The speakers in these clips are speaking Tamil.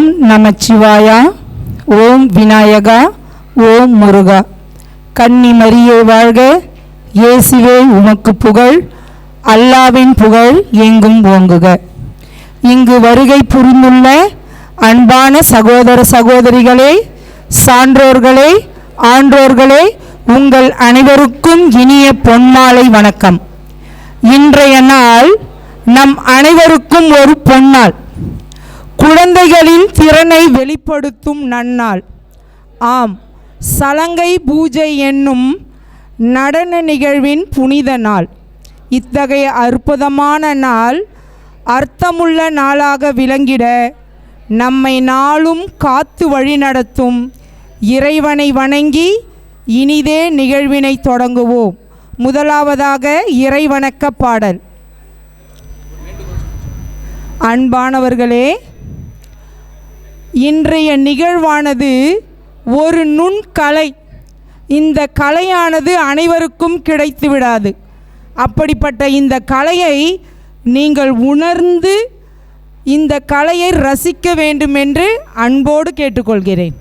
ஓம் நமச்சிவாயா. ஓம் விநாயகா. ஓம் முருகா. கன்னி மரியே வாழ்க. இயேசுவே உமக்கு புகழ். அல்லாவின் புகழ் எங்கும் ஓங்குக. இங்கு வருகை புரிந்துள்ள அன்பான சகோதர சகோதரிகளே, சான்றோர்களே, ஆன்றோர்களே, உங்கள் அனைவருக்கும் இனிய பொன்மாலை வணக்கம். இன்றைய நாள் நம் அனைவருக்கும் ஒரு பொன்னாள். குழந்தைகளின் திறனை வெளிப்படுத்தும் நன்னாள். ஆம், சலங்கை பூஜை என்னும் நடன நிகழ்வின் புனித நாள். இத்தகைய அற்புதமான நாள் அர்த்தமுள்ள நாளாக விளங்கிட நம்மை நாளும் காத்து வழிநடத்தும் இறைவனை வணங்கி இனிதே நிகழ்வினை தொடங்குவோம். முதலாவதாக இறைவணக்க பாடல். அன்பானவர்களே, இன்றைய நிகழ்வானது ஒரு நுண்கலை. இந்த கலையானது அனைவருக்கும் கிடைத்து விடாது. அப்படிப்பட்ட இந்த கலையை நீங்கள் உணர்ந்து இந்த கலையை ரசிக்க வேண்டும் என்று அன்போடு கேட்டுக்கொள்கிறேன்.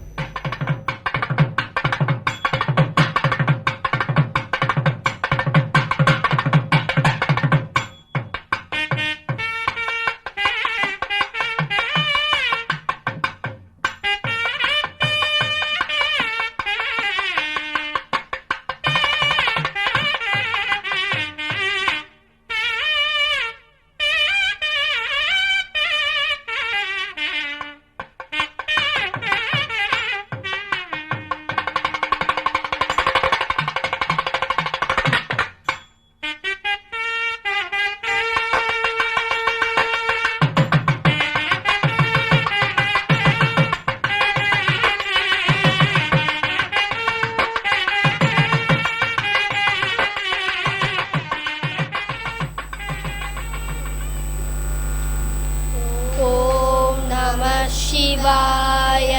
शिवाय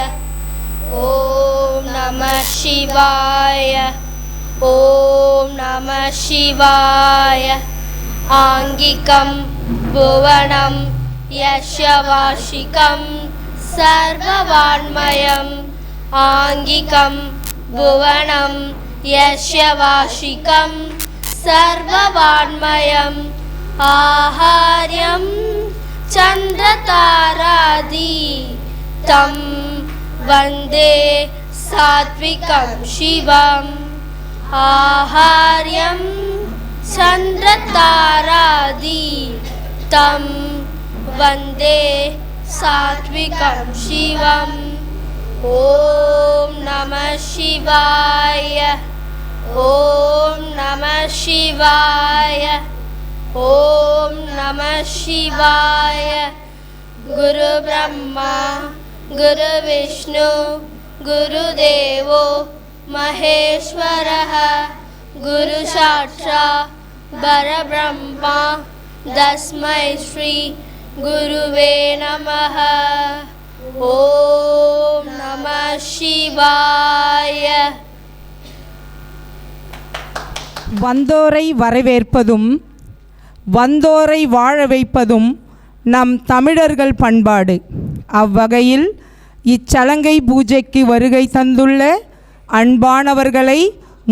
ओम नमः शिवाय ओम नमः शिवाय आंगिकं भुवनं यस्य वार्षिकं सर्ववान्मयम् आंगिकं भुवनं यस्य वार्षिकं सर्ववान्मयम् आहार्यं चन्द्रतारादि तं वन्दे सात्विकं शिवम् आहार्यं चन्द्रतारादि तं वन्दे सात्विकं शिवम् ॐ नमः शिवाय ॐ नमः शिवाय ओम नमः शिवाय। गुरु ब्रह्मा गुरु विष्णु गुरुदेवो महेश्वरः गुरु साक्षात् परब्रह्मा तस्मै श्री गुरुवे नमः। ओम नमः शिवाय। வந்தோரை வரவேற்பதும் வந்தோரை வாழ வைப்பதும் நம் தமிழர்கள் பண்பாடு. அவ்வகையில் இச்சலங்கை பூஜைக்கு வருகை தந்துள்ள அன்பானவர்களை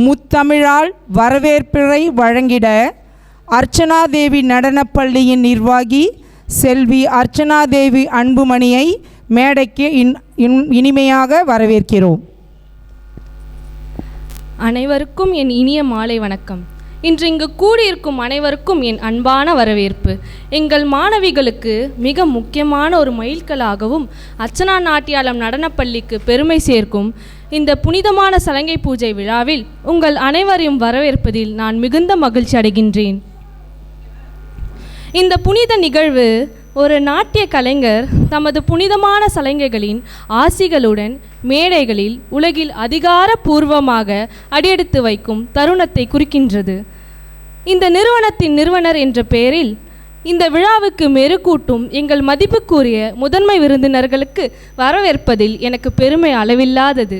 முத்தமிழால் வரவேற்புரை வழங்கிட அர்ச்சனாதேவி நடனப்பள்ளியின் நிர்வாகி செல்வி அர்ச்சனாதேவி அன்புமணியை மேடைக்கு இனிமையாக வரவேற்கிறோம். அனைவருக்கும் என் இனிய மாலை வணக்கம். இன்று இங்கு கூடியிருக்கும் அனைவருக்கும் என் அன்பான வரவேற்பு. எங்கள் மாணவிகளுக்கு மிக முக்கியமான ஒரு மைல்கல்லாகவும் அர்ச்சனா நாட்டியாலம் நடனப்பள்ளிக்கு பெருமை சேர்க்கும் இந்த புனிதமான சலங்கை பூஜை விழாவில் உங்கள் அனைவரையும் வரவேற்பதில் நான் மிகுந்த மகிழ்ச்சி அடைகின்றேன். இந்த புனித நிகழ்வு ஒரு நாட்டிய கலைஞர் தமது புனிதமான சலங்கைகளின் ஆசிகளுடன் மேடைகளில் உலகில் அதிகாரப்பூர்வமாக அடியெடுத்து வைக்கும் தருணத்தை குறிக்கின்றது. இந்த நிறுவனத்தின் நிறுவனர் என்ற பெயரில் இந்த விழாவுக்கு மெருகூட்டும் எங்கள் மதிப்புக்குரிய முதன்மை விருந்தினர்களுக்கு வரவேற்பதில் எனக்கு பெருமை அளவில்லாதது.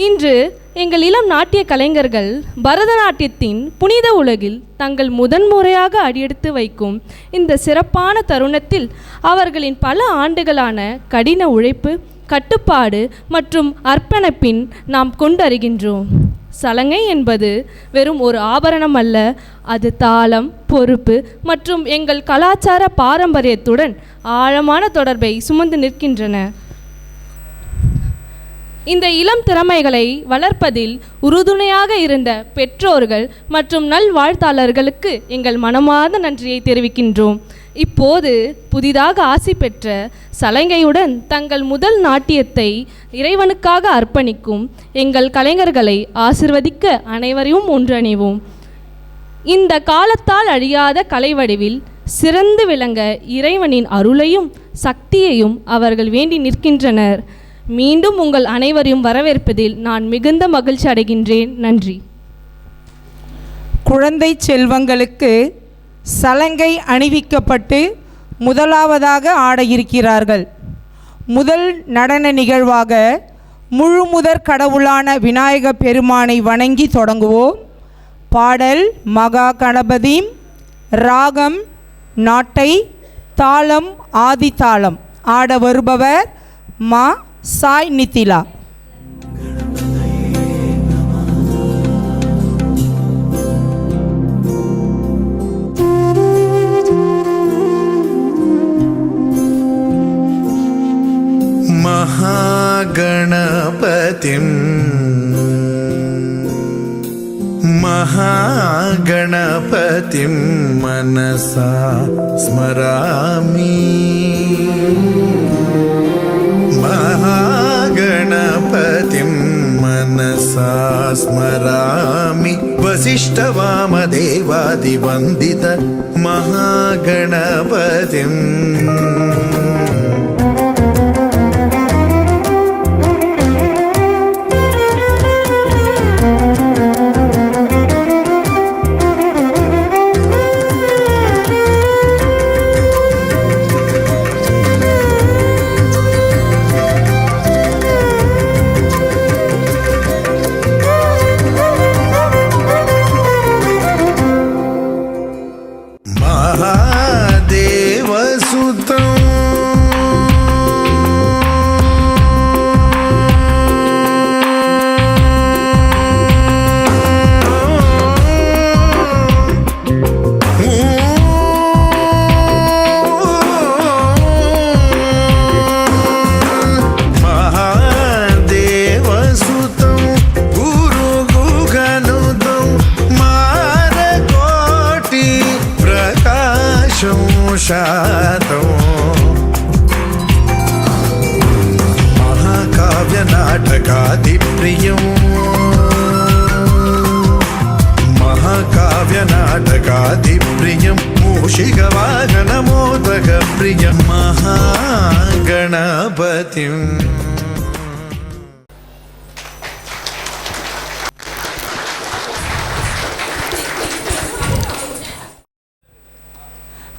இன்று எங்கள் இளம் நாட்டிய கலைஞர்கள் பரதநாட்டியத்தின் புனித உலகில் தங்கள் முதன்முறையாக அடியெடுத்து வைக்கும் இந்த சிறப்பான தருணத்தில் அவர்களின் பல ஆண்டுகளான கடின உழைப்பு, கட்டுப்பாடு மற்றும் அர்ப்பணிப்பின் நாம் கொண்டறிகின்றோம். சலங்கை என்பது வெறும் ஒரு ஆபரணம் அல்ல, அது தாளம், பொறுப்பு மற்றும் எங்கள் கலாச்சார பாரம்பரியத்துடன் ஆழமான தொடர்பை சுமந்து நிற்கின்றன. இந்த இளம் திறமைகளை வளர்ப்பதில் உறுதுணையாக இருந்த பெற்றோர்கள் மற்றும் நல்வாழ்த்தாளர்களுக்கு எங்கள் மனமார்ந்த நன்றியை தெரிவிக்கின்றோம். இப்போது புதிதாக ஆசி பெற்ற சலங்கையுடன் தங்கள் முதல் நாட்டியத்தை இறைவனுக்காக அர்ப்பணிக்கும் எங்கள் கலைஞர்களை ஆசிர்வதிக்க அனைவரையும் ஒன்றணிவோம். இந்த காலத்தால் அழியாத கலை வடிவில் சிறந்து விளங்க இறைவனின் அருளையும் சக்தியையும் அவர்கள் வேண்டி நிற்கின்றனர். மீண்டும் உங்கள் அனைவரையும் வரவேற்பதில் நான் மிகுந்த மகிழ்ச்சி அடைகின்றேன். நன்றி. குழந்தை செல்வங்களுக்கு சலங்கை அணிவிக்கப்பட்டு முதலாவதாக ஆட இருக்கிறார்கள். முதல் நடன நிகழ்வாக முழுமுதற் கடவுளான விநாயக பெருமானை வணங்கி தொடங்குவோம். பாடல் மகா கணபதி, ராகம் நாட்டை, தாளம் ஆதி தாளம். ஆட வருபவர் மா சாய் நித்திலா. महागणपतिं मनसा स्मरामि. महागणपतिं मनसा स्मरामि. वसिष्ठवामदेवादिवन्दित महागणपतिम्. महाकाव्यनाटकादिप्रियं महाकाव्यनाटकादिप्रियं मूषिकवाहनमोदकप्रियं महागणपतिम्.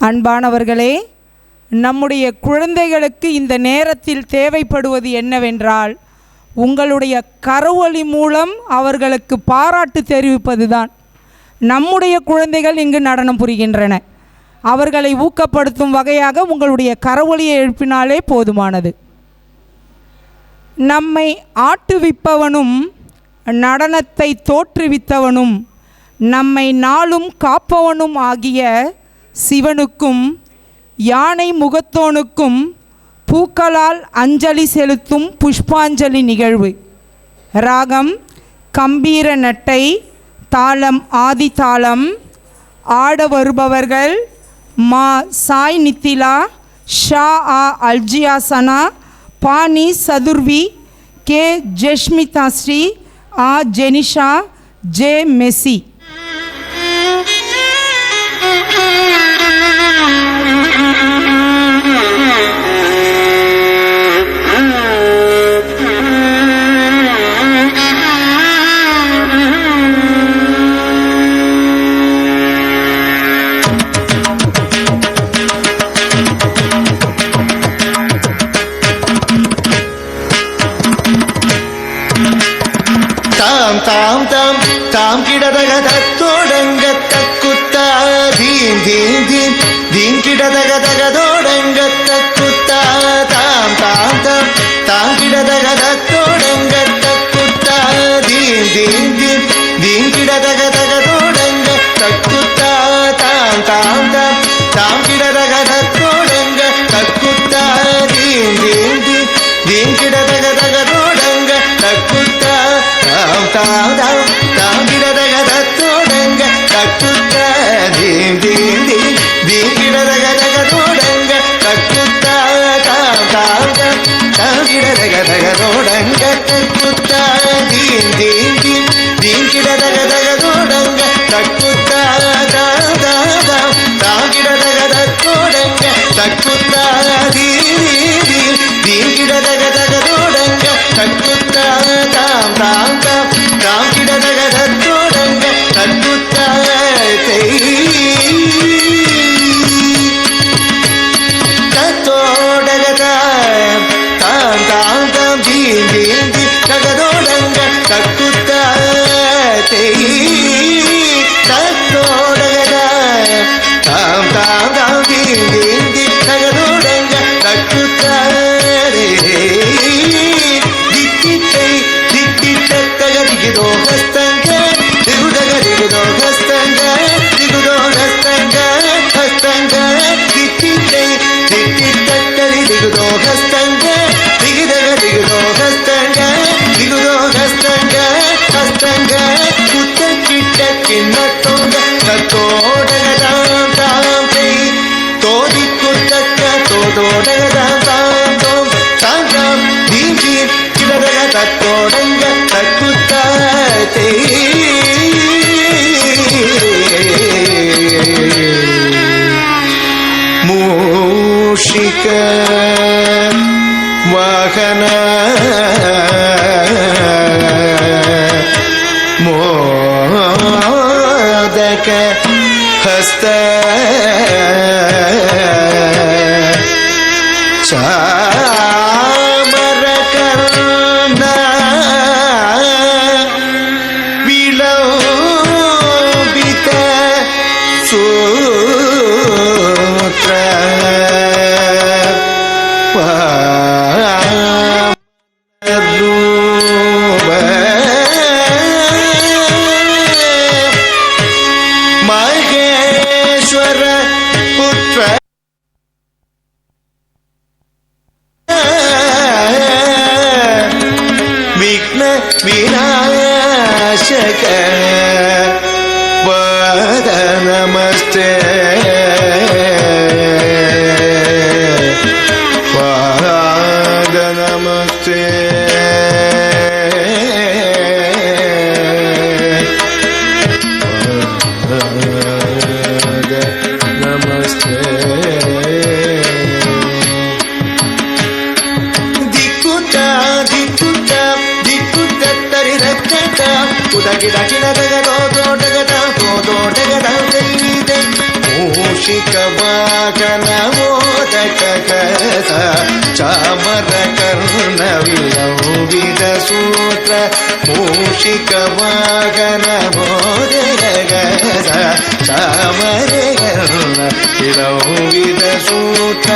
அன்பானவர்களே, நம்முடைய குழந்தைகளுக்கு இந்த நேரத்தில் தேவைப்படுவது என்னவென்றால் உங்களுடைய கரவொலி மூலம் அவர்களுக்கு பாராட்டு தெரிவிப்பதுதான். நம்முடைய குழந்தைகள் இங்கு நடனம் புரிகின்றன. அவர்களை ஊக்கப்படுத்தும் வகையாக உங்களுடைய கரவொலியை எழுப்பினாலே போதுமானது. நம்மை ஆட்டுவிப்பவனும் நடனத்தை தோற்றுவித்தவனும் நம்மை நாளும் காப்பவனும் ஆகிய சிவனுக்கும் யானை முகத்தோனுக்கும் பூக்களால் அஞ்சலி செலுத்தும் புஷ்பாஞ்சலி நிகழ்வு. ராகம் கம்பீர நட்டை, தாளம் ஆதி தாளம். ஆட வருபவர்கள் மா சாய் நித்திலா, ஷா ஆ அல்ஜியாசனா, பானி சதுர்வி, கே ஜெஷ்மிதா ஸ்ரீ, ஆ ஜெனிஷா, ஜே மெஸ்ஸி. தாம் கிடதக தத்தோடங்க தக்குத்தா தீம் தீம் தீம் தீம் கிடதக தகதோடங்க தக்குத்தா தாம் தாம் தாம் தாம் கிடதக தத்தோடங்க தக்குத்தா தீம் தீம் தீம் தீம் கிடதக தகதோடங்க தக்குத்தா தாம் தாம் தாம் தாம் கிடதக தத்தோடங்க தக்குத்தா தீம் தீம் தீம் தீம் கிடதக தகதோடங்க தக்குத்தா தாம் தாம் தாம் தாம் கிடதக தத்தோடங்க தக்குத்தா தீம் தீம் தீம் தீம் கிடதக தகதோடங்க தக்குத்தா தாம் தாம் தாம் தாம் கிடதக தகதோடங்க தக்குத்தா தீம் தீம் தீம் தீம் கிடதக தகதோடங்க தக்குத்தா தாம் தாம் தாம் தாம் கிடதக தத்தோடங்க தக்குத்தா தீம் தீம் தீம் கிடதக தகதோடங்க தக்குத்தா தாம் தாம் தாம் தாம் கிடதக தத்தோடங்க தக்குத்தா தத்தோடக தாம் தாம் தாம் தீம் தீம் தீம் தகதோடங்க தக்குத்தா தத்தோடக தாம் தாம் தாம் தீம் தீம் தீம் தகதோடங்க தக்குத்தா தித்தித்தை தித்தித்தக திகிதோ ஹஸ்தங்க திகுதக திகுதோ ஹஸ்தங்க திகுதோ ஹஸ்தங்க ஹஸ்தங்க தித்தித்தை தித்தித்தரி திகுதோ ஹஸ்தங்க திகிதக திகுதோ ஹஸ்தங்க திகுதோ ஹஸ்தங்க ஹஸ்தங்க குத்த கிட்ட கிண்ணத்தோட கத்தோடக தாம் தாம் செய் தோதி குத்தக்க தோடோடக தாம் தாம் தோம் தாம் தாம் தீம் தீம் கிடதக தத்தோடங்க தக்குத்தா மூஷிக வாகன மோதக ஹஸ்த சாமர கர்ண விலோபித சூத்ர மகேஸ்வர புத்திர விக்ன விநாசக பத நமஸ்தே பாத நமஸ்தே நமஸ்தே திக்குட்டா திக்குட்டா திக்குட்ட தரி ரத்தட்ட உதகிட கிடதகதோடகதா தோடகதா தெய்வீதை மூஷிக வாகன மோதக கத சாமர கர்ண விலோபித சூತ್ರ மூஷிக வாகன மோதக கத சாமர கர்ண விலೋபித சூತ್ರ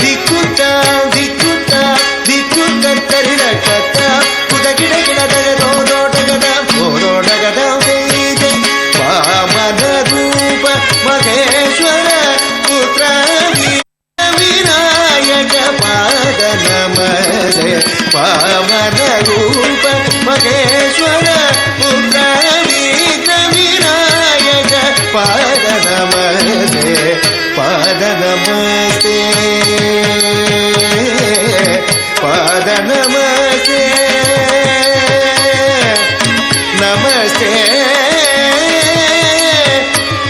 திக்குட்டா திக்குட்டா ದಿಕ್ಕುತ್ತ ತರಿದ ಕತ್ತ ಪುಟ ಗಿಡ ಗಿಡದಗ ತೋಡೋಟಗದ ತೋಡೋಟಗದ ವೈದೆ ವಾಮನ ರೂಪ ಮಹೇಶ್ವರ ಪುತ್ರ ವಿನಾಯಕ ಪಾದ ನಮಸ್ತೆ ವಾಮನ ರೂಪ ಮಹೇಶ್ವರ ಪುತ್ರ ವಿನಾಯಕ ಪಾದ ನಮಸ್ತೆ ಪಾದ ನಮಸ್ತೆ ಪಾದ ನಮಸ್ತೆ ನಮಸ್ತೆ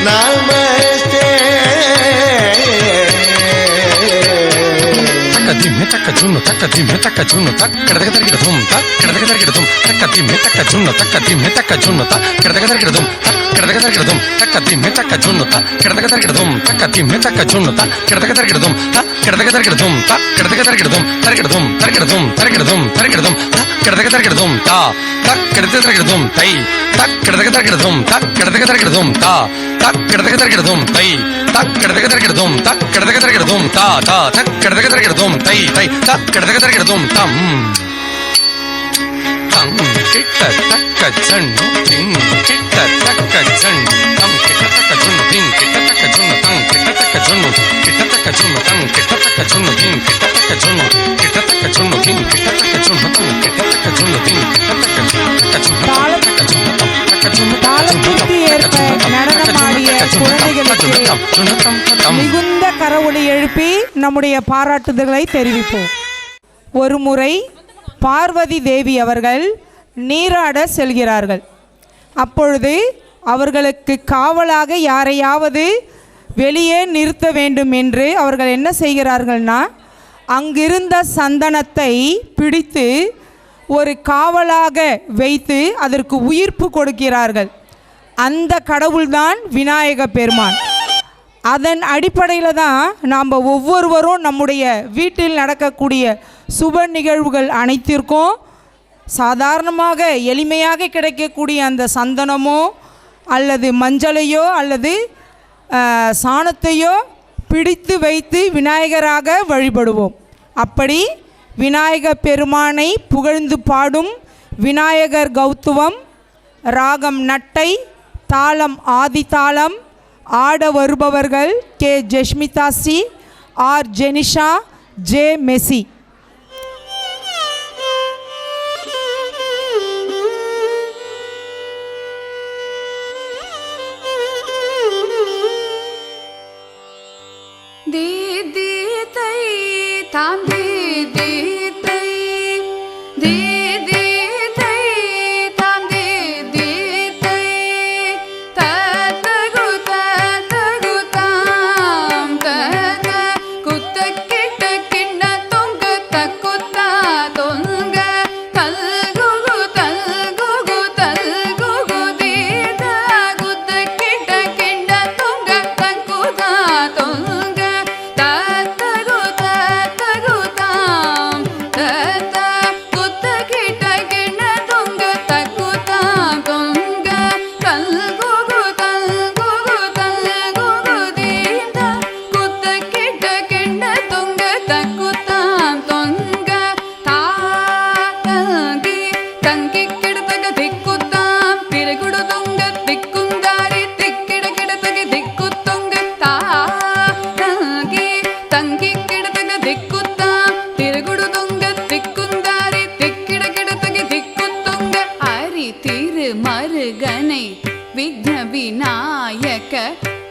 ನಮಸ್ತೆ திம்மி தக்க சுண்ணு தக்க திம்மி தக்க சுண்ணு தக் கிடதக தரிக்கிடதும் தக் கிடதக தரிக்கிடதும் தக்க திம்மி தக்க சுண்ணு தக்க திம்மி தக்க சுண்ணு தக் கிடதக தரிக்கிடதும் தக் கிடதக தரிக்கிடதும் தக்க திம்மி தக்க சுண்ணு தக் கிடதக தரிக்கிடதும் தக்க திம்மி தக்க சுண்ணு தக் கிடதக தரிக்கிடதும் தக் கிடதக தரிக்கிடதும் தக் கிடதக தரிக்கிடதும் தரிக்கிடதும் தரிக்கிடதும் தரிக்கிடதும் தரிக்கிடதும் தக் கிடதக தரிக்கிடதும் தா தக் கிடதக தரிக்கிடதும் தை தக் கிடதக தரிக்கிடதும் தக் கிடதக தரிக்கிடதும் தா தக் கிடதக தரிக்கிடதும் தை தக் கிடதக தரிக்கிடதும் தக் கிடதக தரிக்கிடதும் தா தா தக் கிடதக தரிக்கிடதும் தை தை தக் கிடதக தரிக்கிடதும் தம் தம் கிட்ட தக்க சண்ணு திங் கிட்ட தக்க சண்ணு தம் கிட்ட தக்க சுண்ணு திங் கிட்ட தக்க சுண்ணு தம் கிட்ட தக்க சுண்ணு கிட்ட தக்க சுண்ணு தம் கிட்ட தக்க சுண்ணு திங் கிட்ட தக்க சுண்ணு கிட்ட தக்க சுண்ணு திங் கிட்ட தக்க சுண்ணு தம் கிட்ட தக்க சுண்ணு திங் கிட்ட தக்க சுண்ணு தக்க சுண்ணு தக்க சுண்ணு தாளத்திற்கு ஏற்ப நடனமாடிய குழந்தைகளுக்கு மிகுந்த கரவொலி எழுப்பி நம்முடைய பாராட்டுதல்களை தெரிவிப்போம். ஒரு முறை பார்வதி தேவி அவர்கள் நீராட செல்கிறார்கள். அப்பொழுது அவர்களுக்கு காவலாக யாரையாவது வெளியே நிறுத்த வேண்டும் என்று அவர்கள் என்ன செய்கிறார்கள்னா, அங்கிருந்த சந்தனத்தை பிடித்து ஒரு காவலாக வைத்து அதற்கு உயிர்ப்பு கொடுக்கிறார்கள். அந்த கடவுள்தான் விநாயக பெருமான். அதன் அடிப்படையில் தான் நாம் ஒவ்வொருவரும் நம்முடைய வீட்டில் நடக்கக்கூடிய சுப நிகழ்வுகள் அனைத்திற்கும் சாதாரணமாக எளிமையாக கிடைக்கக்கூடிய அந்த சந்தனமோ அல்லது மஞ்சளையோ அல்லது சாணத்தையோ பிடித்து வைத்து விநாயகராக வழிபடுவோம். அப்படி விநாயக பெருமானை புகழ்ந்து பாடும் விநாயகர் கௌத்துவம், ராகம் நட்டை, தாளம் ஆதிதாளம், ஆட வருபவர்கள் கே ஜெஷ்மிதாசி, ஆர் ஜெனிஷா, ஜே மெசி.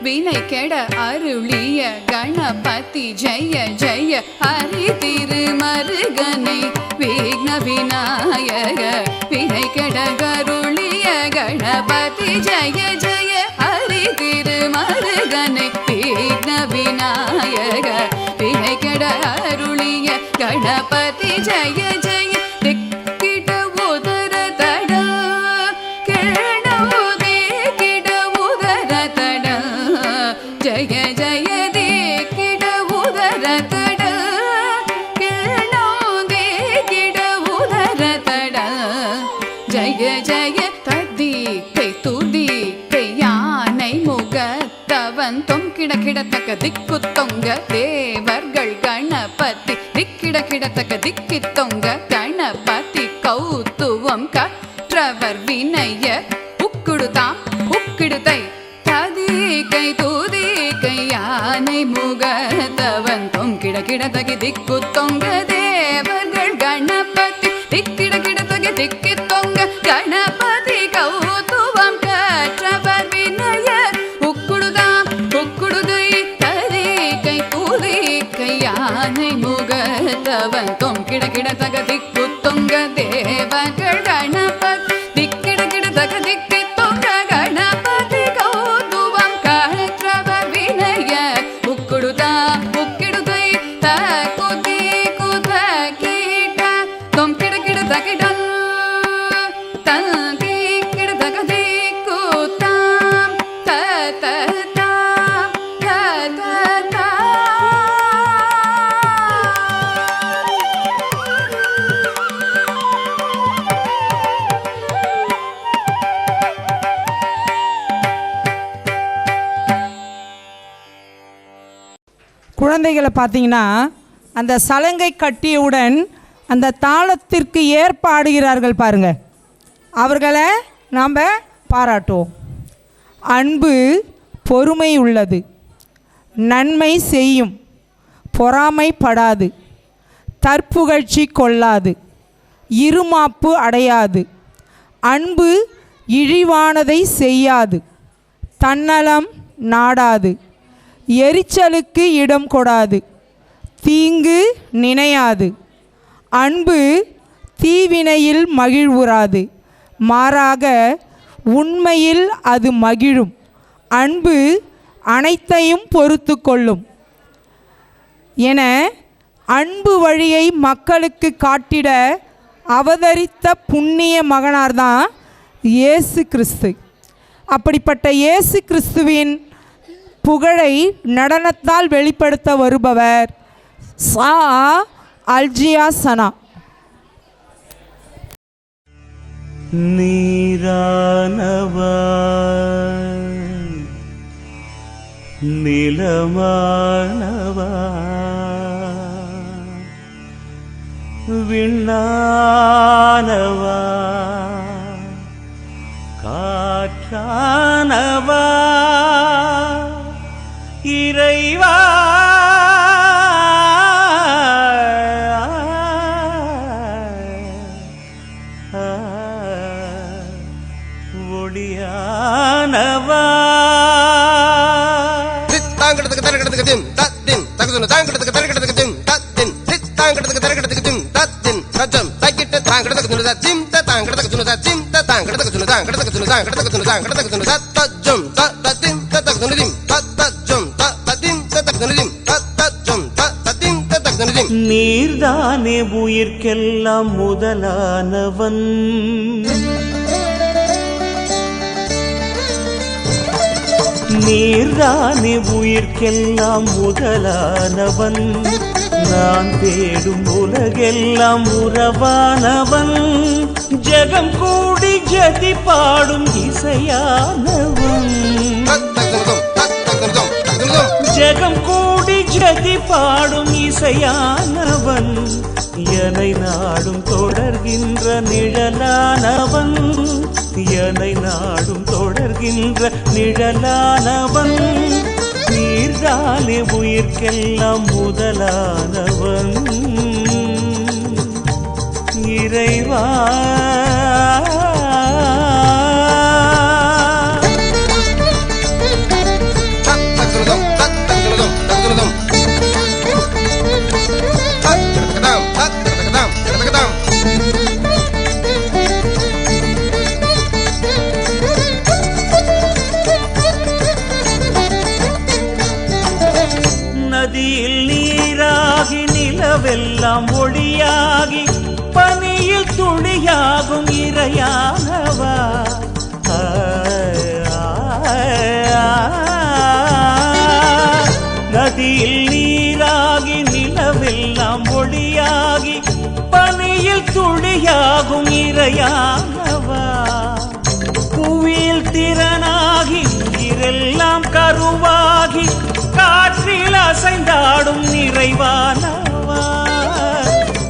வினை கெட அருளிய கணபதி ஜெய ஜெய. ஹரி திருமருகனை விக்ன விநாயக வினை கெட அருளிய கணபதி ஜெய ஜெய. ஹரி திருமருகனை விக்ன விநாயக வினை கெட அருளிய கணபதி ஜெய ஜெய. கிடக்கிடத்தக்க திக்கு தொங்க தேவர்கள் கணபதி திக்கிட கிடத்தக்க திக்கி தொங்க கணபதி கௌத்துவம் கற்றவர் வினய உக்குடுதாம் உக்கிடுதை ததிகை தூதிகை யானை முகத்தவன் தொங்கிட கிடத்தகி திக்கு தொங்க தேவர்கள் கணபதி திக்கிட கிடத்தகி திக்கி தொங்க கணபதி கௌத்துவம் கற்றவர் வினய உக்குடுதாம் உக்குடுதை ததிகை தூதிகை யானை முகத்தவன் தொங்கிட கிடத்தக திக்கு தொங்க தேவர்கள் கணபதி திக்கிட கிடத்தக திக்கி தொங்க கணபதி கௌத்துவம் கற்றவர் வினய உக்குடுதா உக்கிடுதை தகுதி குழந்தைகளை பார்த்தீங்கன்னா அந்த சலங்கை கட்டியவுடன் அந்த தாளத்திற்கு ஏற்ப ஆடுகிறார்கள் பாருங்க. அவர்களை நாம் பாராட்டுவோம். அன்பு பொறுமை உள்ளது, நன்மை செய்யும், பொறாமைப்படாது, தற்புகழ்ச்சி கொள்ளாது, இருமாப்பு அடையாது, அன்பு இழிவானதை செய்யாது, தன்னலம் நாடாது, எரிச்சலுக்கு இடம் கொடாது, தீங்கு நினையாது, அன்பு தீவினையில் மகிழ்வுறாது, மாறாக உண்மையில் அது மகிழும், அன்பு அனைத்தையும் பொறுத்து கொள்ளும் என அன்பு வழியை மக்களுக்கு காட்டிட அவதரித்த புண்ணிய மகனார்தான் இயேசு கிறிஸ்து. அப்படிப்பட்ட இயேசு கிறிஸ்துவின் புகழை நடனத்தால் வெளிப்படுத்த வருபவர் சா அல்ஜியா சனா. நீரானவா நிலமானவா விண்ணானவா காற்றானவா இறைவா ஒளியானவா நீர்தானே உயிர்க்கெல்லாம் முதலானவன், நீர்தானே உயிர்க்கெல்லாம் முதலானவன், நான் தேடும் உலகெல்லாம் உறவானவன், ஜெகம் கூடி ஜதி பாடும் இசையானவன், ஜெகம் கூடி ஜதி பாடும் இசையானவன், என்னை நாடும் தொடர்கின்ற நிழலானவன், என்னை நாடும் தொடர்கின்ற நிழலானவன், நீர்தானே உயிர்க்கெல்லாம் முதலானவன், இறைவா நதியில் நீராகி நிலவெல்லாம் ஒளியாகி பனியில் துளியாகும் இறையானவா, நதியில் நீராகி நிலவெல்லாம் ஒளியாகி பனியில் துளியாகும் இறையானவா, புவியில் திறனாகி உயிரெல்லாம் கருவாகி காற்றில் அசைந்தாடும் நிறைவானவா,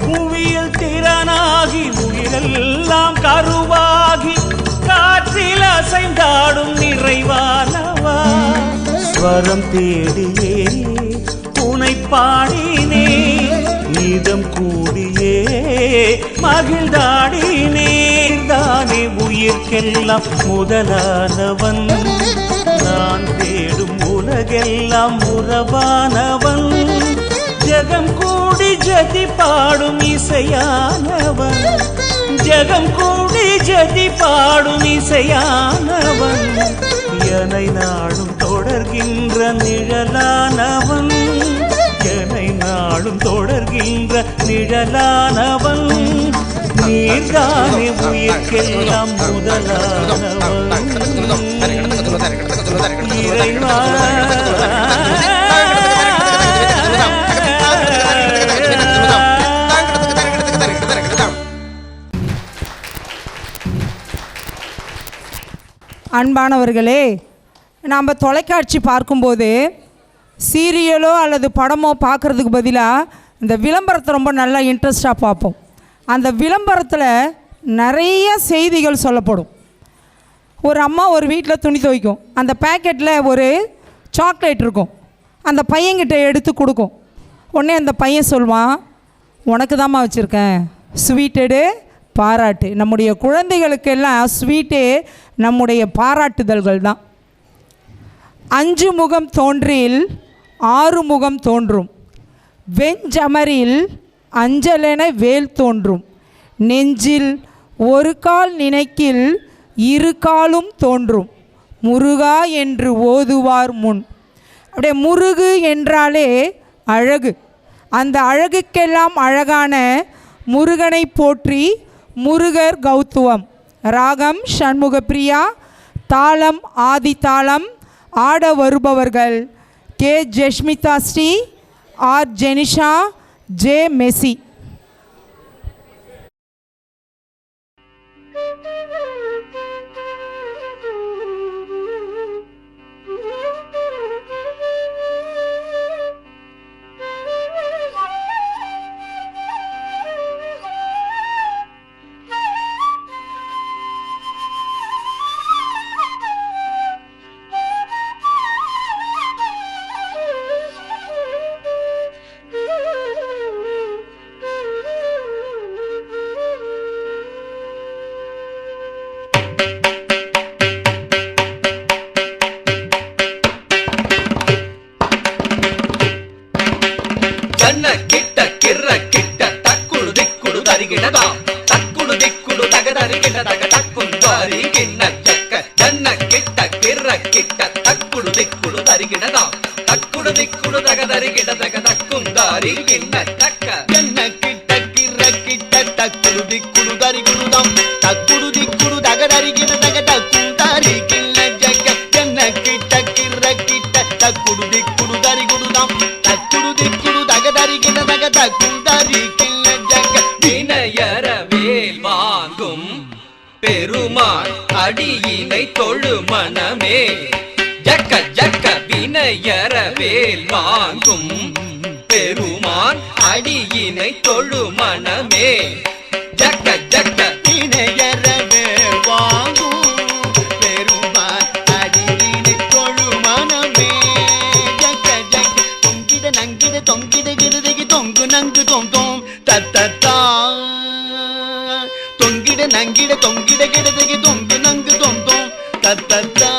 புவியில் திறனாகி உயிரெல்லாம் கருவாகி காற்றில் அசைந்தாடும் நிறைவானவா, ஸ்வரம் தேடியே உனை பாடினே, இதம் கூடியே மகிழ்ந்தாடினே, தானே உயிர்க்கெல்லாம் முதலானவன், நான் தேடும் உலகெல்லாம் உறவானவன், ஜெகம் கூடி ஜதி பாடும் இசையானவன், ஜெகம் கூடி ஜதி பாடும் இசையானவன், என்னை நாடும் தொடர்கின்ற நிழலானவன், என்னை நாடும் தொடர்கின்ற நிழலானவன், நீர்தானே உயிர்க்கெல்லாம் முதலானவன், இறைவா அன்பானவர்களே, நாம் தொலைக்காட்சி பார்க்கும்போது சீரியலோ அல்லது படமோ பார்க்குறதுக்கு பதிலாக இந்த விளம்பரத்தை ரொம்ப நல்லா இன்ட்ரெஸ்டாக பார்ப்போம். அந்த விளம்பரத்தில் நிறைய செய்திகள் சொல்லப்படும். ஒரு அம்மா ஒரு வீட்டில் துணி துவைக்கும். அந்த பேக்கெட்டில் ஒரு சாக்லேட் இருக்கும். அந்த பையன்கிட்ட எடுத்து கொடுக்கும். உடனே அந்த பையன் சொல்வான், உனக்கு தாம்மா வச்சுருக்கேன், ஸ்வீட்டடு பாராட்டு. நம்முடைய குழந்தைகளுக்கெல்லாம் ஸ்வீட்டே நம்முடைய பாராட்டுதல்கள் தான். 5 முகம் தோன்றில் 6 முகம் தோன்றும், வெஞ்சமரில் அஞ்சலென வேல் தோன்றும், நெஞ்சில் ஒரு கால் நினைக்கில் 2 காலும் தோன்றும், முருகா என்று ஓதுவார் முன். அப்படியே முருகு என்றாலே அழகு. அந்த அழகுக்கெல்லாம் அழகான முருகனை போற்றி முருகர் கௌத்துவம். ராகம் ஷண்முகப்பிரியா, தாளம் ஆதி தாளம். ஆட வருபவர்கள் K Jeshmitha Sri, R Jenisha, J Messi. பெருமான் அடியினை தொழு மனமே, ஜக்க ஜக்க வினையரவேல் வாங்கும் பெருமான் அடியினை தொழு மனமே, ஜக்க ஜக்க வினையரவேல் வாங்கும் பெருமான் அடியினை தொழு மனமே, ஜக்க ஜக்க தொங்கிட நங்கிட தொங்கிட கிருதகி தொங்கு நங்கு தொங்கும் தத்தத்தா, தொங்கிட நங்கிட தொங்கிட கிடதகி தொங்கு நங்கு தொங்கும் தத்தத்தா,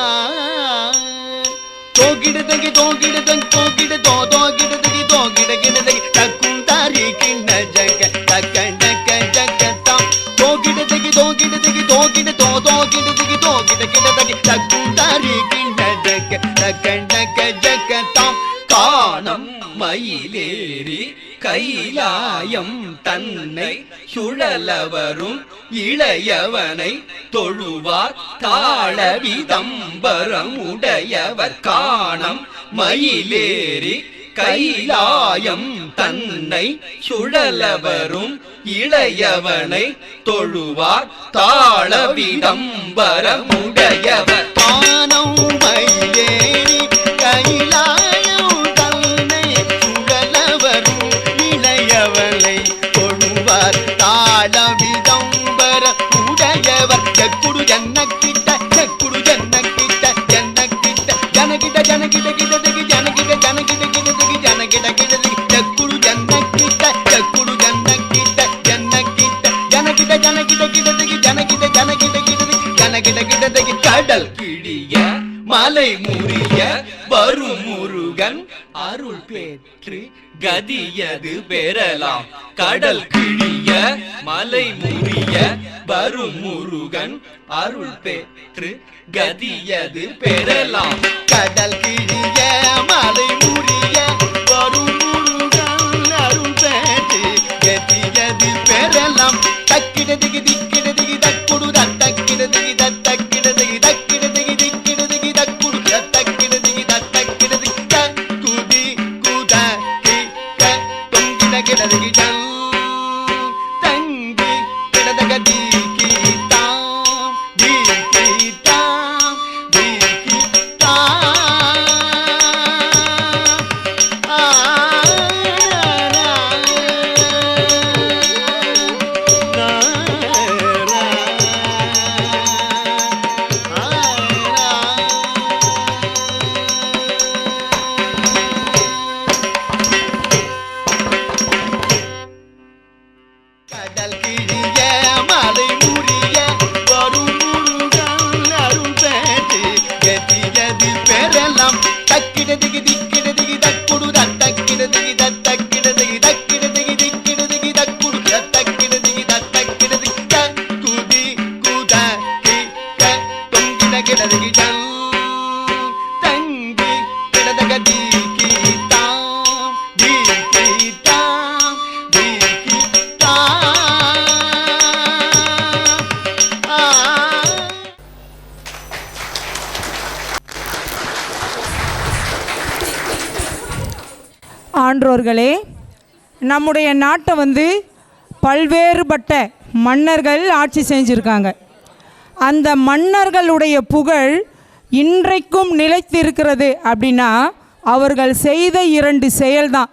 தோகிடதகி தோகிடதங் தோகிட தோகிடதகி தோகிட கிடதகி தக்கும் தாரி கிண்ண ஜக தக்க ஜக்க ஜக்கத்தாம், தோகிடதகி தோகிடதகி தோகிட தோகிடதகி தோகிட கிடதகி தக்கும் தாரி கிண்ண ஜக தக்க ஜக்க ஜக்கத்தாம், காணம் மயிலேறி கைலாயம் தன்னை சுழலவரும் இளையவனை தொழுவார் தாழ விதம்பரம் உடையவர், காணம் மயிலேறி கைலாயம் தன்னை சுழலவரும் இளையவனை தொழுவார் தாழ விதம்பரம் உடையவர், காணம் மயிலேறி கைலாயம் தன்னை சுழலவரும் இளையவனை தொழுவார் தாழ விதம்பர உடையவர், ஜக்குடு ஜன்னக்கிட்ட ஜக்குடு ஜன்னக்கிட்ட ஜன்னக்கிட்ட ஜனகிட ஜனகிட கிடதகி ஜனகிட ஜனகிட கிடதகி ஜனகிட கிடதகி ஜக்குடு ஜன்னக்கிட்ட ஜக்குடு ஜன்னக்கிட்ட ஜன்னக்கிட்ட ஜனகிட ஜனகிட கிடதகி ஜனகிட ஜனகிட கிடதகி ஜனகிட கிடதகி, கடல் கிழிய மலை முறிய வரும் முருகன் அருள் பெற்று கதியது பெறலாம், கடல் கிழிய மலை முறிய வரும் முருகன் அருள் பெற்று கதியது பெறலாம், கடல் கிழிய மலை முறிய வரும் முருகன் அருள் பெற்று கதியது பெறலாம், தக்கிடதகி திக்கிடதகி தக்குடு தக்கிடதகி தக்கிடதகி தக்கிடதகி திக்கிடதகி தக்குடு தக்கிடதகி தக்கிடதகி தக்குதி குதகி தொங்கிட கிடதகி தங்கி கிடதக தீகிதாம் தீகிதாம் தீகிதாம் ஆன்றோர்களே, நம்முடைய நாட்டை பல்வேறுபட்ட மன்னர்கள் ஆட்சி செஞ்சுருக்காங்க. அந்த மன்னர்களுடைய புகழ் இன்றைக்கும் நிலைத்திருக்கிறது அப்படின்னா அவர்கள் செய்த 2 செயல்தான்.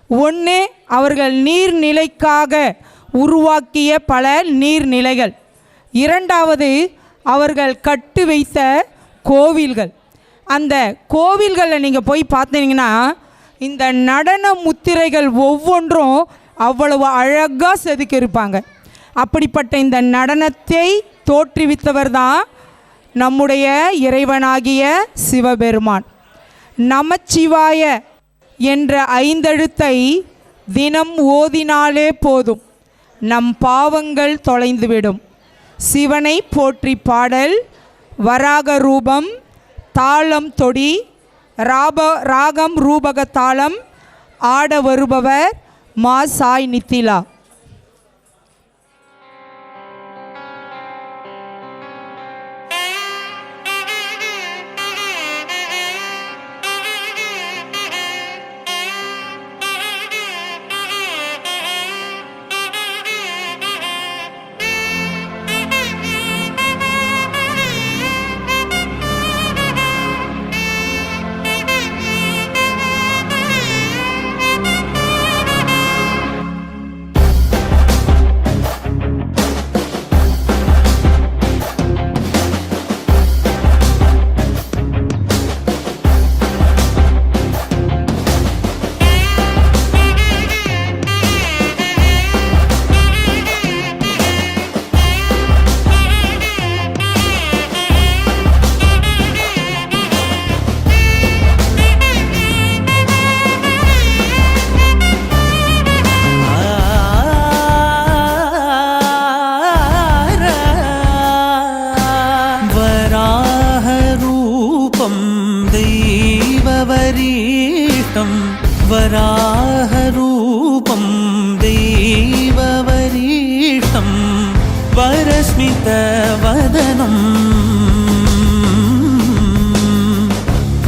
ஒன்று, அவர்கள் நீர்நிலைக்காக உருவாக்கிய பல நீர்நிலைகள். 2வது, அவர்கள் கட்டி வைத்த கோவில்கள். அந்த கோவில்களில் நீங்கள் போய் பார்த்தீங்கன்னா இந்த நடன முத்திரைகள் ஒவ்வொன்றும் அவ்வளவு அழகாக செதுக்கியிருப்பாங்க. அப்படிப்பட்ட இந்த நடனத்தை தோற்றுவித்தவர் தான் நம்முடைய இறைவனாகிய சிவபெருமான். நமச்சிவாய என்ற 5 எழுத்தை தினம் ஓதினாலே போதும், நம் பாவங்கள் தொலைந்துவிடும். சிவனை போற்றி பாடல், வராக ரூபம், தாளம் தொடி, ராகம் ரூபக தாளம், ஆட வருபவர் மா சாய் நித்திலா. वराहरूपं दैववरीष्टं वरस्मितवदनं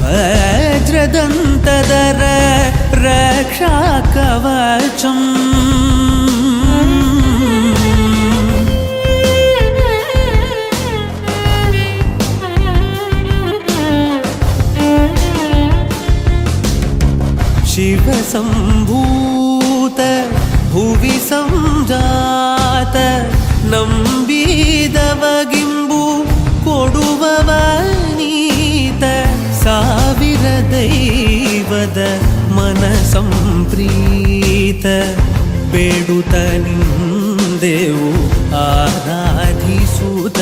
वज्रदन्तधर रक्षाकवचम् शिवसम्भूत भुवि संजात नम्बिदवगिम्बु कोडुववनीत ಸಾವಿರ ದೈವದ ಮನಸಂಪ್ರೀತ ಬೇಡುತ್ತ ನಿಂದೆವು ಆರಾಧಿಸುತ್ತ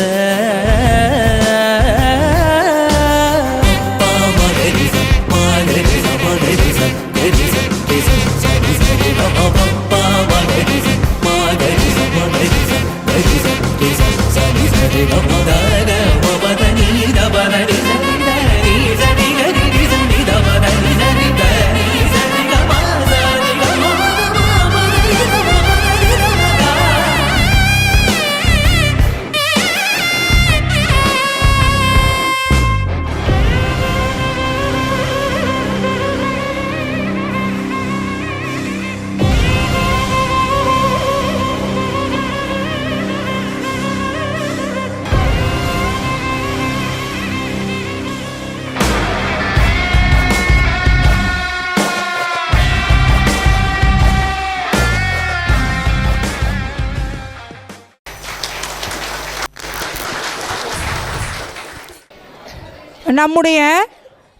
நம்முடைய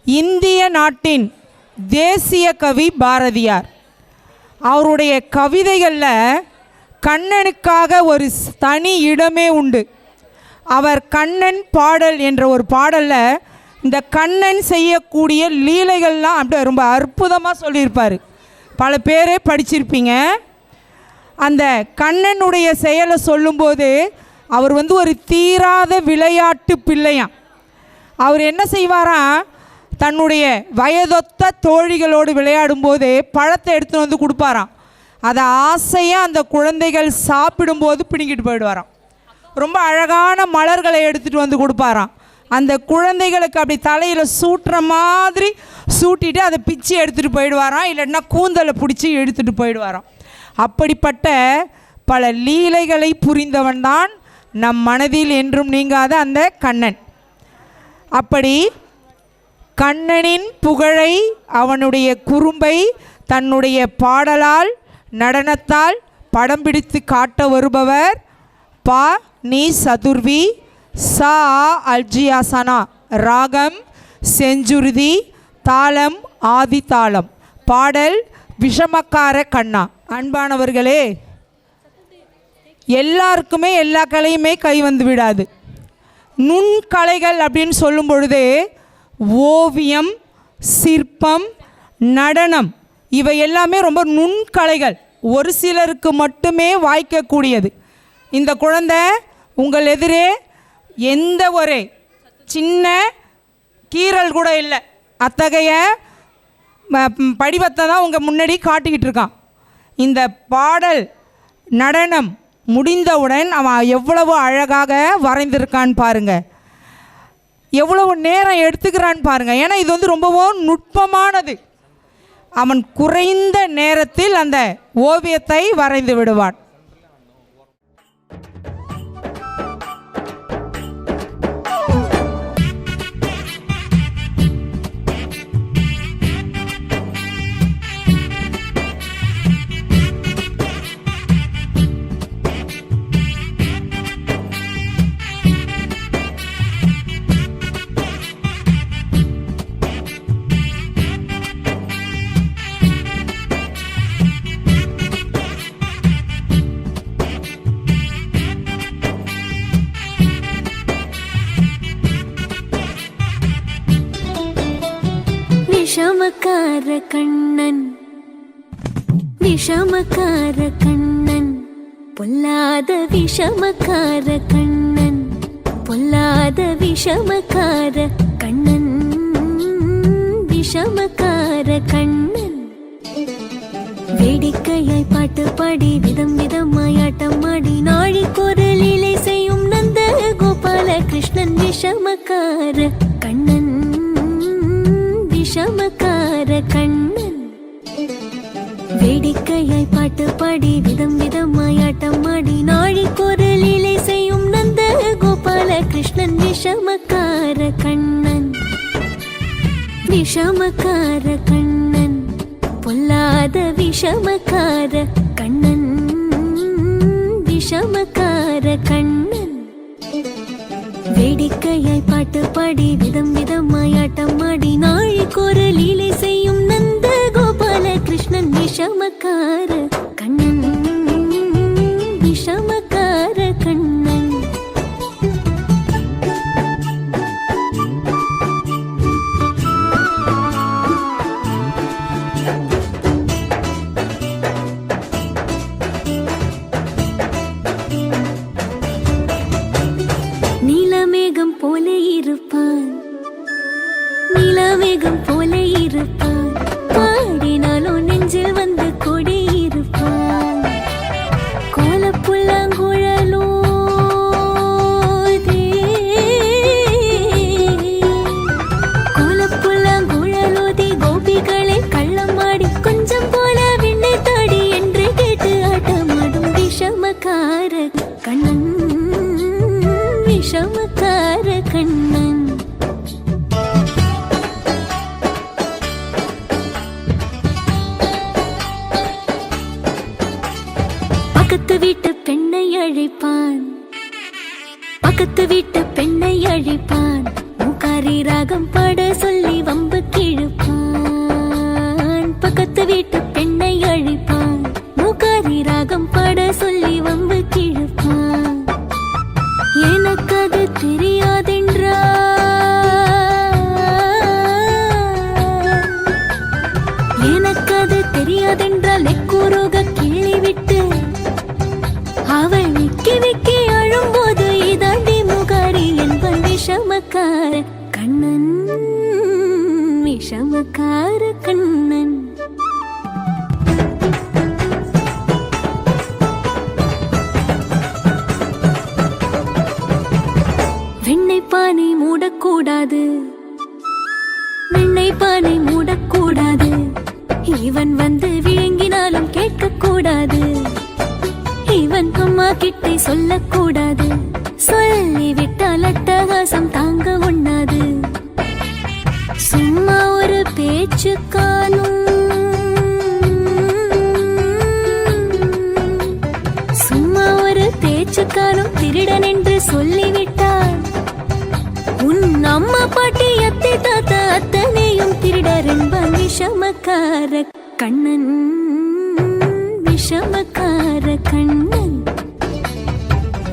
இந்திய நாட்டின் தேசிய கவி பாரதியார். அவருடைய கவிதைகளில் கண்ணனுக்காக ஒரு தனி இடமே உண்டு. அவர் கண்ணன் பாடல் என்ற ஒரு பாடலில் இந்த கண்ணன் செய்யக்கூடிய லீலைகள்லாம் அப்படியே ரொம்ப அற்புதமாக சொல்லியிருப்பார். பல பேரே படிச்சிருப்பீங்க. அந்த கண்ணனுடைய செயலை சொல்லும்போது அவர் ஒரு தீராத விளையாட்டு பிள்ளையாம். அவர் என்ன செய்வாராம், தன்னுடைய வயதொத்த தோழிகளோடு விளையாடும்போது பழத்தை எடுத்துகிட்டு கொடுப்பாராம். அதை ஆசையாக அந்த குழந்தைகள் சாப்பிடும்போது பிடுங்கிட்டு போயிடுவாராம். ரொம்ப அழகான மலர்களை எடுத்துகிட்டு கொடுப்பாராம். அந்த குழந்தைகளுக்கு அப்படி தலையில் சூட்டுற மாதிரி சூட்டிட்டு அதை பிச்சு எடுத்துகிட்டு போயிடுவாராம், இல்லைன்னா கூந்தலை பிடிச்சி எடுத்துகிட்டு போயிடுவாராம். அப்படிப்பட்ட பல லீலைகளை புரிந்தவன் தான் நம் மனதில் என்றும் நீங்காத அந்த கண்ணன். அப்படி கண்ணனின் புகழை, அவனுடைய குறும்பை தன்னுடைய பாடலால் நடனத்தால் படம் பிடித்து காட்ட வருபவர் பா நீ சதுர்வி சா அல்ஜியாசனா, ராகம் செஞ்சுருதி, தாளம் ஆதி தாளம், பாடல் விஷமக்கார கண்ணா. அன்பானவர்களே, எல்லாருக்குமே எல்லா கலையுமே கை வந்து விடாது. நுண்கலைகள் அப்படின்னு சொல்லும் பொழுது ஓவியம், சிற்பம், நடனம் இவை எல்லாமே ரொம்ப நுண்கலைகள், ஒரு சிலருக்கு மட்டுமே வாய்க்கக்கூடியது. இந்த குழந்தை உங்கள் எதிரே எந்த ஒரு சின்ன கீறல் கூட இல்லை, அத்தகைய படிவத்தை தான் உங்கள் முன்னாடி காட்டிக்கிட்டு இருக்கான். இந்த பாடல் நடனம் முடிந்தவுடன் அவன் எவ்வளவு அழகாக வரைந்திருக்கான்னு பாருங்கள், எவ்வளவு நேரம் எடுத்துக்கிறான்னு பாருங்கள். ஏன்னா இது வந்து ரொம்பவும் நுட்பமானது. அவன் குறைந்த நேரத்தில் அந்த ஓவியத்தை வரைந்து விடுவான். விஷமக்கார கண்ணன், விஷமக்கார கண்ணன், பொல்லாத விஷமக்கார கண்ணன், பொல்லாத விஷமக்கார கண்ணன், விஷமக்கார கண்ணன். வேடிக்கையாய் பாட்டு பாடி விதம் விதமாய் ஆட்டம் ஆடி நாழிக்கொரு லீலை செய்யும் நந்த கோபால கிருஷ்ணன், விஷமக்கார கண்ணன், விஷமக்கார கண்ணன். வேடிக்கையாய் பாட்டு பாடி விதம் விதமாய் ஆட்டம் ஆடி நாழிக்கொரு லீலை செய்யும் நந்த கோபால கிருஷ்ணன், விஷமக்கார கண்ணன், விஷமக்கார கண்ணன், பொல்லாத விஷமக்கார கண்ணன், விஷமக்கார கண்ணன். வேடிக்கையாய் பாட்டு பாடி விதம் விதமாய் ஆட்டம் ஆடி நாழிக்கொரு லீலை செய்யும் நந்த கோபால கிருஷ்ணன், விஷமக்கார கண்ணன், விஷமக்கார கண்ணன். நீலமேகம் போல இருப்பான், நீலமேகம் போல இருப்பான், பாடினாலும் நெஞ்சில் வந்து கொடி இருப்பான். கோலப்புல்லாங்குழலோ கோலப்புல்லாங்குழலோதி கோபிகளை கள்ளமாடி கொஞ்சம் போல விண்ணை தாடி என்று கேட்டு ஆட்டமாடும் விஷமக்கார கண்ணன், விஷமக்கார கண்ணன். பக்கத்து வீட்டு பெண்ணை அழைப்பான், பக்கத்து வீட்டு பெண்ணை அழைப்பான், மூக்காரி ராகம் பாட சொல்லி வம்பு கிழப்பான். பக்கத்து வீட்டு பெண்ணை அழைப்பான், மூக்காரி ராகம் பாட சொல்லி வம்பு கிழப்பான். எனக்கு அது தெரியாதென்றால், எனக்கு அது தெரியாதென்றால் எக்கூரோக கிள்ளி விட்டு அவள் விக்கி விக்கி அழும்போது இதாண்டி முகாரி என்பன் விஷமக்கார கண்ணன், விஷமக்கார கண்ணன். வெண்ணை பானை மூடக்கூ இவன் வந்து விழுங்கினாலும் கேட்க கூடாது, இவன் அம்மா கிட்டே சொல்லக்கூடாது, சொல்லிவிட்டால் அட்டகாசம் தாங்க உண்ணாது. சும்மா ஒரு பேச்சுக்கானும் திருடன் என்று சொல்லிவிட்டார். உன் அம்மா பாட்டி அத்தை தாத்தா அத்தனையும் திருடர் என்பான் விஷமக்கார கண்ணன், விஷமக்கார கண்ணன்.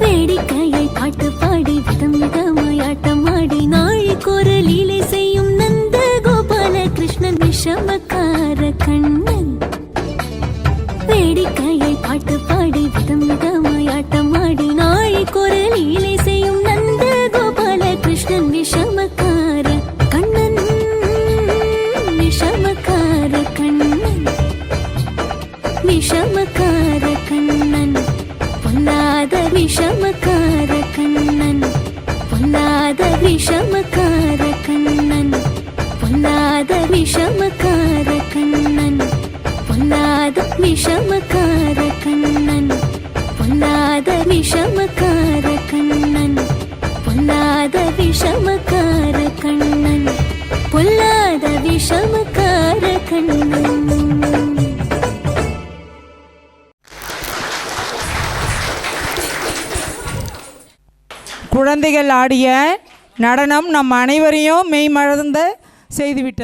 வேடிக்கையை பாட்டு பாடி விதம் விதமாய் ஆட்டமாடி நாழிக்கொரு லீலை செய்யும் நந்த கோபால கிருஷ்ணன் விஷமக்கார கண்ணன். வேடிக்கையை பாட்டு பாடி விதம் விதமாய் ஆட்டமாடி நாழிக்கொரு லீலை செய்யும் நந்த கோபால கிருஷ்ணன் விஷமக்கார கண்ணன், விஷமக்கார கண்ணன், விஷமக்கார கண்ணன், பொல்லாத விஷமக்கார கண்ணன், பொல்லாத விஷமக்கார கண்ணன், பொல்லாத விஷமக்கார கண்ணன், பொல்லாத விஷமக்கார கண்ணன், பொல்லாத விஷமக்கார கண்ணன், பொல்லாத விஷமக்கார கண்ணன், பொல்லாத விஷமக்கார கண்ணன். குழந்தைகள் ஆடிய நடனம் நம் அனைவரையும் மெய்மறந்த செய்துவிட்டது.